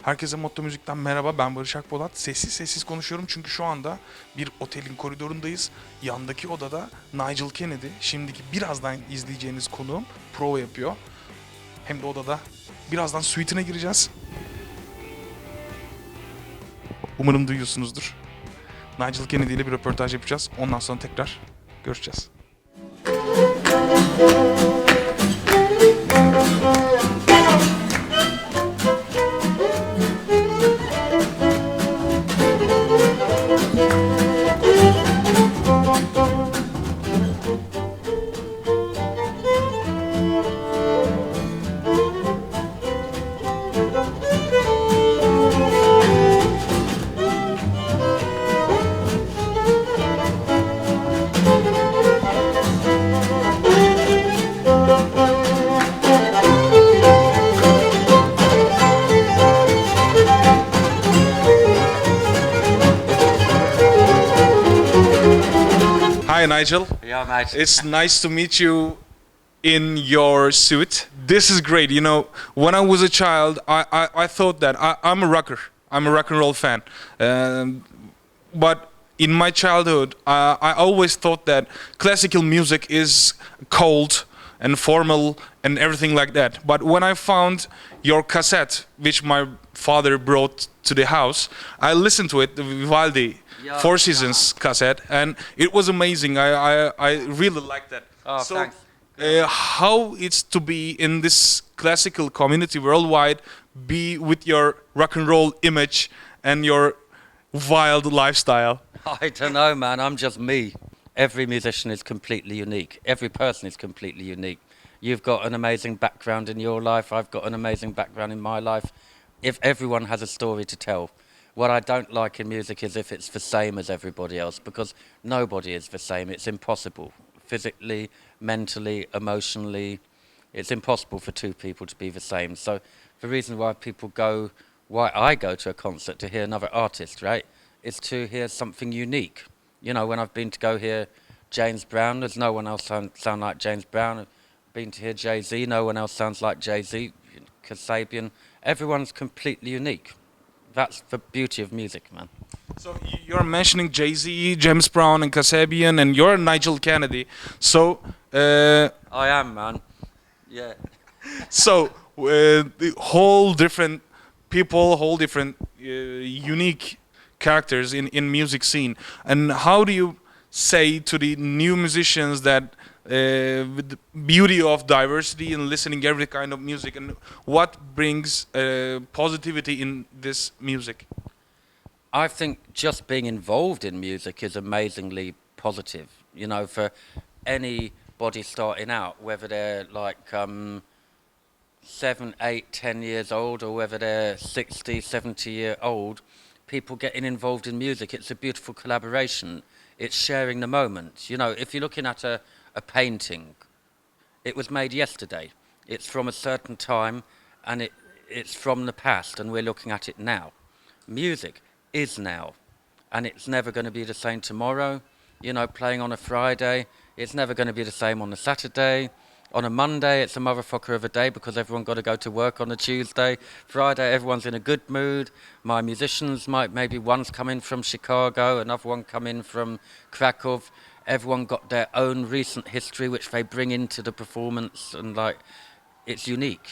Herkese Motto Müzik'ten merhaba, ben Barış Akpolat. Sessiz sessiz konuşuyorum çünkü şu anda bir otelin koridorundayız. Yandaki odada Nigel Kennedy, şimdiki birazdan izleyeceğiniz konuğum, prova yapıyor. Hem de odada birazdan suite'ine gireceğiz. Umarım duyuyorsunuzdur. Nigel Kennedy ile bir röportaj yapacağız. Ondan sonra tekrar görüşeceğiz. Hi Nigel. Yeah, mate. It's nice to meet you in your suit. This is great. You know, when I was a child, I thought that I'm a rocker. I'm a rock and roll fan. But in my childhood, I always thought that classical music is cold and formal and everything like that. But when I found your cassette, which my father brought to the house, I listened to it, the Vivaldi Four Seasons cassette, and it was amazing. I really liked that. Oh, so, thanks. How it's to be in this classical community worldwide, be with your rock and roll image and your wild lifestyle? I don't know, man. I'm just me. Every musician is completely unique. Every person is completely unique. You've got an amazing background in your life. I've got an amazing background in my life. If everyone has a story to tell. What I don't like in music is if it's the same as everybody else, because nobody is the same. It's impossible. Physically, mentally, emotionally, it's impossible for two people to be the same. So the reason why I go to a concert to hear another artist, right, is to hear something unique. You know, when I've been to go hear James Brown, there's no one else sound like James Brown. I've been to hear Jay-Z, no one else sounds like Jay-Z, Kasabian. Everyone's completely unique. That's the beauty of music, man. So you're mentioning Jay-Z, James Brown, and Kasabian, and you're Nigel Kennedy. So I am, man. Yeah. so the whole different people, whole different unique characters in music scene. And how do you say to the new musicians that with the beauty of diversity and listening every kind of music, and what brings positivity in this music? I think just being involved in music is amazingly positive. You know, for anybody starting out, whether they're like 7, 8, 10 years old, or whether they're 60, 70-year-old, people getting involved in music, it's a beautiful collaboration. It's sharing the moment. You know, if you're looking at a painting, it was made yesterday. It's from a certain time, and it's from the past, and we're looking at it now. Music is now, and it's never going to be the same tomorrow. You know, playing on a Friday, it's never going to be the same on a Saturday. On a Monday, it's a motherfucker of a day because everyone got to go to work on a Tuesday. Friday, everyone's in a good mood. My musicians maybe one's coming from Chicago, another one coming from Krakow. Everyone got their own recent history which they bring into the performance, and like, it's unique.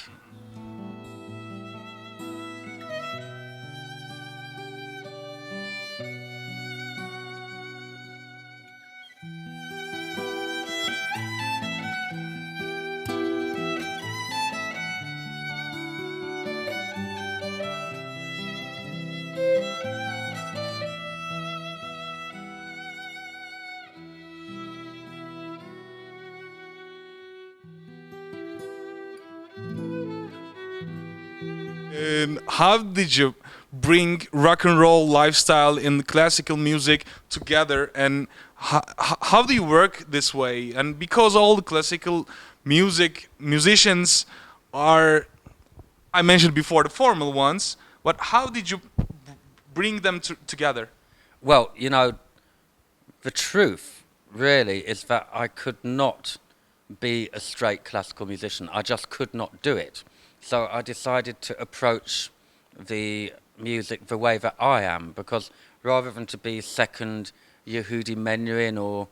How did you bring rock and roll lifestyle and classical music together, and how do you work this way? And because all the classical musicians are, I mentioned before, the formal ones, but how did you bring them together? Well, you know, the truth really is that I could not be a straight classical musician. I just could not do it. So I decided to approach the music the way that I am, because rather than to be second Yehudi Menuhin or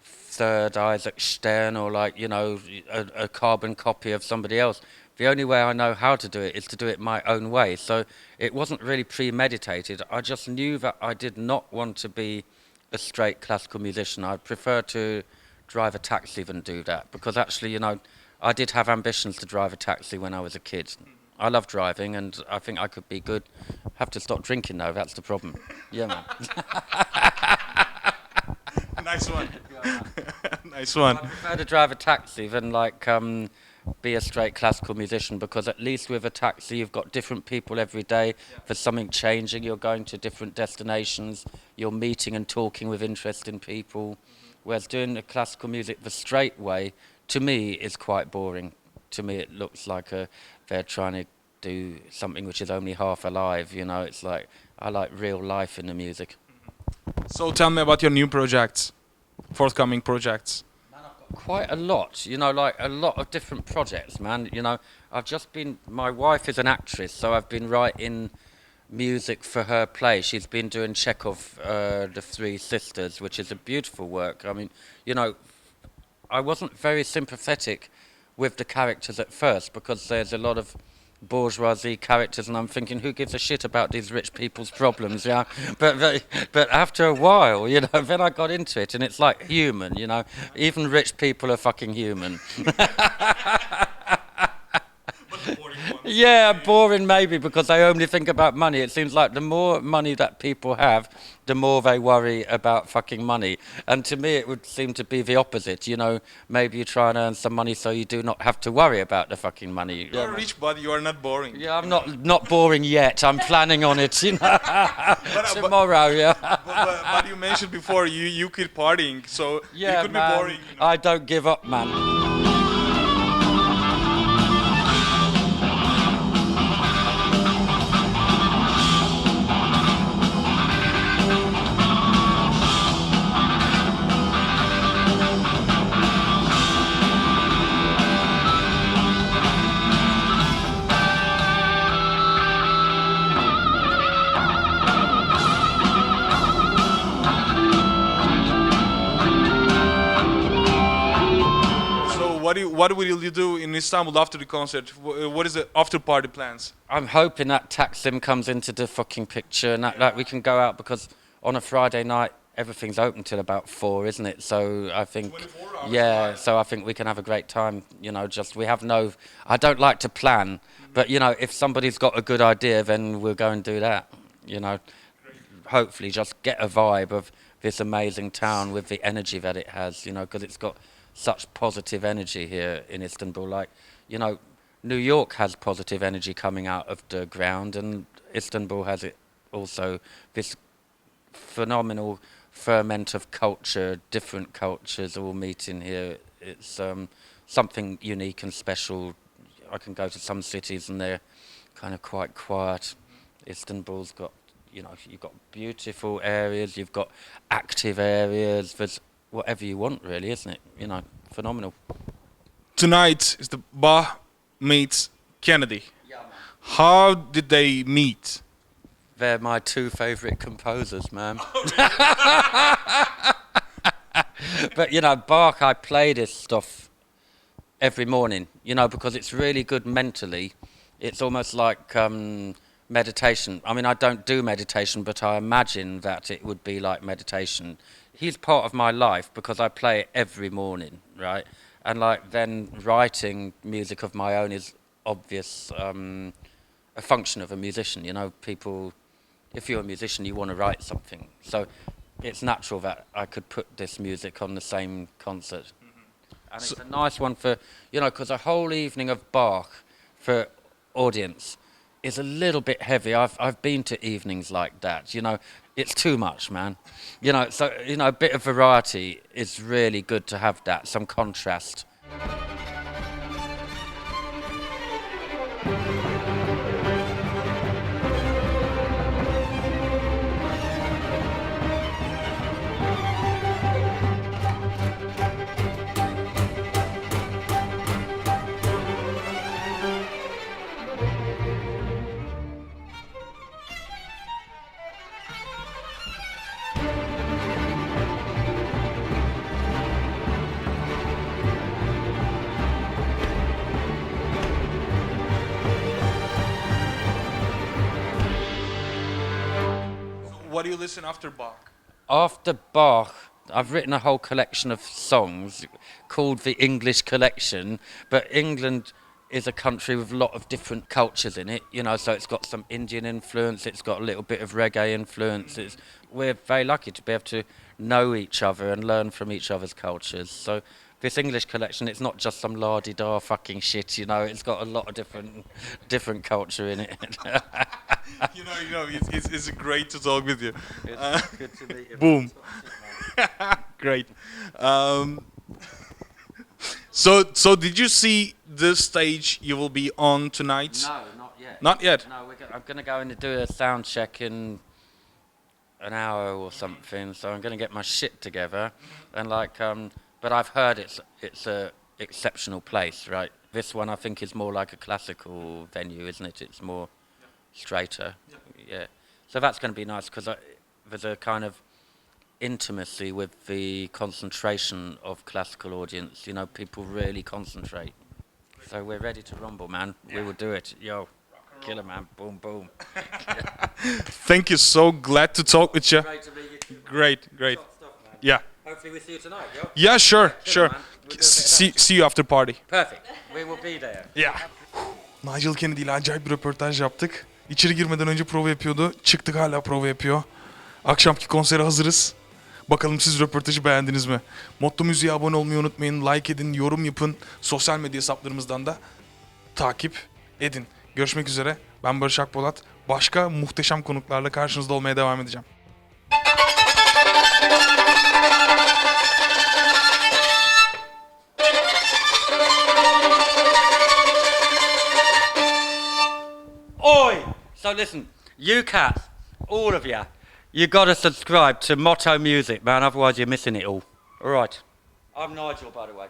third Isaac Stern or like, you know, a carbon copy of somebody else, the only way I know how to do it is to do it my own way. So it wasn't really premeditated. I just knew that I did not want to be a straight classical musician. I'd prefer to drive a taxi than do that, because actually, you know, I did have ambitions to drive a taxi when I was a kid. I love driving, and I think I could be good. Have to stop drinking though, that's the problem. Yeah, man. Nice one. Nice one. I prefer to drive a taxi than like be a straight classical musician, because at least with a taxi you've got different people every day. There's something changing. You're going to different destinations. You're meeting and talking with interesting people. Whereas doing the classical music the straight way, to me, is quite boring. To me, it looks like they're trying to do something which is only half alive. You know, it's like I like real life in the music. So tell me about your new projects, forthcoming projects. Quite a lot, you know, like a lot of different projects, man. You know, I've just been, my wife is an actress, so I've been writing music for her play. She's been doing Chekhov, The Three Sisters, which is a beautiful work. I mean, you know, I wasn't very sympathetic with the characters at first, because there's a lot of bourgeoisie characters, and I'm thinking, who gives a shit about these rich people's problems, yeah? But after a while, you know, then I got into it, and it's like human, you know? Even rich people are fucking human. Yeah, boring maybe, because they only think about money. It seems like the more money that people have, the more they worry about fucking money. And to me, it would seem to be the opposite. You know, maybe you try and earn some money so you do not have to worry about the fucking money. You're rich, but you are not boring. Yeah, I'm not boring yet. I'm planning on it, you know. Tomorrow, yeah. But you mentioned before you keep partying, so yeah, it could man, be boring. You know? I don't give up, man. What will you do in Istanbul after the concert? What is the after party plans? I'm hoping that Taksim comes into the fucking picture, and that we can go out, because on a Friday night everything's open till about 4, isn't it? So I think, yeah, so I think we can have a great time. You know, just we have no. I don't like to plan, but you know, if somebody's got a good idea, then we'll go and do that. You know, hopefully just get a vibe of this amazing town with the energy that it has. You know, because it's got such positive energy here in Istanbul. Like, you know, New York has positive energy coming out of the ground, and Istanbul has it also. This phenomenal ferment of culture, different cultures all meeting here. It's something unique and special. I can go to some cities and they're kind of quite quiet. Istanbul's got, you know, you've got beautiful areas, you've got active areas, there's whatever you want really, isn't it? You know, phenomenal. Tonight is the Bach meets Kennedy. Yeah, man. How did they meet? They're my two favourite composers, man. But, you know, Bach, I play this stuff every morning, you know, because it's really good mentally. It's almost like meditation. I mean, I don't do meditation, but I imagine that it would be like meditation. He's part of my life because I play it every morning, right? And like then writing music of my own is obvious, a function of a musician. You know, people, if you're a musician, you want to write something. So it's natural that I could put this music on the same concert. And it's a nice one for, you know, because a whole evening of Bach for audience is a little bit heavy. I've been to evenings like that, you know. It's too much, man. You know, so, you know, a bit of variety is really good to have that, some contrast. what do you listen after Bach? After Bach, I've written a whole collection of songs called the English Collection, but England is a country with a lot of different cultures in it, you know, so it's got some Indian influence, it's got a little bit of reggae influence. We're very lucky to be able to know each other and learn from each other's cultures. So this English collection, it's not just some la-di-da fucking shit, you know, it's got a lot of different culture in it. It's great to talk with you. It's good to meet you. Boom. Great. So did you see the stage you will be on tonight? No, not yet. Not yet? No, I'm going to go in and do a sound check in an hour or something, so I'm going to get my shit together. And but I've heard it's a exceptional place, right? This one I think is more like a classical venue, isn't it? It's more straighter. Yeah. So that's going to be nice because there's a kind of intimacy with the concentration of classical audience. You know, people really concentrate. So we're ready to rumble, man. Yeah. We will do it. Yo, killer, man. Boom, boom. Thank you. So glad to talk with you. Great to meet you too. Great. Top stuff, man. Yeah. Hopefully we see you tonight, yo. Yeah, sure. Killer, See you after party. Perfect. We will be there. Yeah. Nigel Kennedy ile acayip bir röportaj yaptık. İçeri girmeden önce prova yapıyordu. Çıktık, hala prova yapıyor. Akşamki konsere hazırız. Bakalım siz röportajı beğendiniz mi? Motto Müziğe abone olmayı unutmayın. Like edin, yorum yapın. Sosyal medya hesaplarımızdan da takip edin. Görüşmek üzere. Ben Barış Akpolat. Başka muhteşem konuklarla karşınızda olmaya devam edeceğim. Oi! So listen, you cats, all of you gotta subscribe to Motto Music, man, otherwise you're missing it all. Alright. I'm Nigel, by the way.